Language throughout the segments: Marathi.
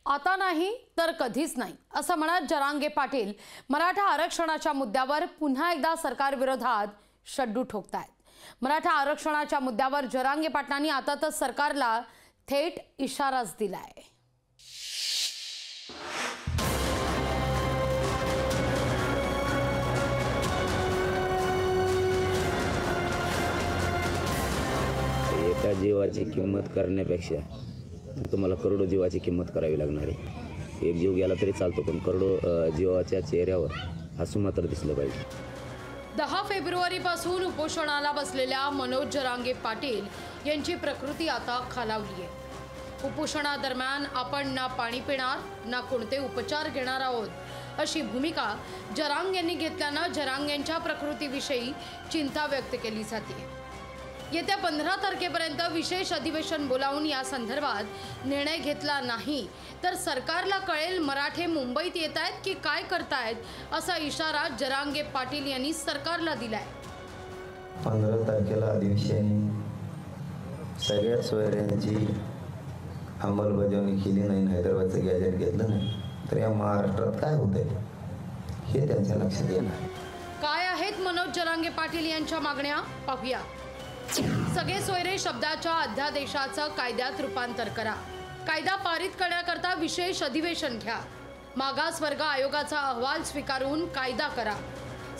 आता नाही तर कधीच नाही असं म्हणत जरांगे पाटील मराठा आरक्षणाच्या मुद्द्यावर पुन्हा एकदा सरकार विरोधात शड्डू ठोकतायत। मराठा आरक्षणाच्या मुद्द्यावर जरांगे पाटलांनी आता तर सरकारला थेट इशाराच दिलाय। एका जीवाची किंमत करण्यापेक्षा तुम्हाला करोडो जीवाची किंमत करावी लागणार आहे। एक जीव गेला तरी चालतो, पण करोडो जीवाच्या चेहऱ्यावर हसू मात्र दिसलं पाहिजे। 10 फेब्रुवारीपासून उपोषणाला बसलेल्या मनोज जरांगे पाटील यांची प्रकृती आता खालावली आहे। उपोषणादरम्यान आपण ना पाणी पिणार ना कोणते उपचार घेणार आहोत अशी भूमिका जरांगेंनी घेतल्यानं जरांगेंच्या प्रकृतीविषयी चिंता व्यक्त केली जाते। येत्या 15 तारखेपर्यंत विशेष अधिवेशन बोलावून या संदर्भात निर्णय घेतला नाही तर सरकारला कळेल मराठे मुंबईत येत आहेत की काय करतायत असा इशारा जरांगे पाटील यांनी सरकारला दिलाय। 15 तारखेला अधिवेशन सगळ्या सोयऱ्यांची अंमलबजावणी केली नाही, हैदराबादचं गॅजेट घेतलं नाही तर या महाराष्ट्रात काय होतंय हे त्यांच्या लक्षात येणार। काय आहेत मनोज जरांगे पाटील यांच्या मागण्या पाहूया। सगळे सोयरे शब्दाच्या अध्यादेशाचं कायद्यात रूपांतर करा। कायदा पारित करण्याकरता विशेष अधिवेशन घ्या। मागासवर्ग आयोगाचा अहवाल स्वीकारून कायदा करा।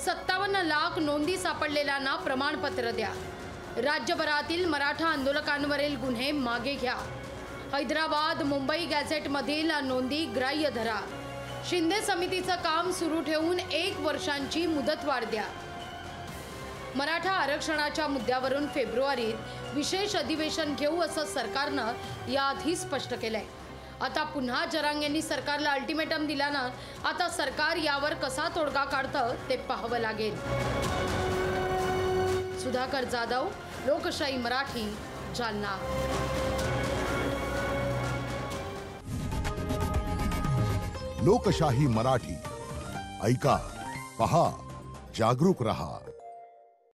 57 लाख नोंदी सापडलेल्यांना प्रमाणपत्र द्या। राज्यभरातील मराठा आंदोलकांवरील गुन्हे मागे घ्या। हैदराबाद मुंबई गॅझेटमधील नोंदी ग्राह्य धरा। शिंदे समितीचं काम सुरू ठेवून 1 वर्षांची मुदतवाढ द्या। मराठा आरक्षणाच्या मुद्द्यावरून फेब्रुवारीत विशेष अधिवेशन घेऊ असं सरकारनं याआधी स्पष्ट केलंय। आता पुन्हा जरांगेंनी सरकारला अल्टिमेटम दिल्यानं आता सरकार यावर कसा तोडगा काढतं ते पाहावं लागेल। सुधाकर जाधव, लोकशाही मराठी, जालना। लोकशाही मराठी ऐका, पहा, जागरूक रहा।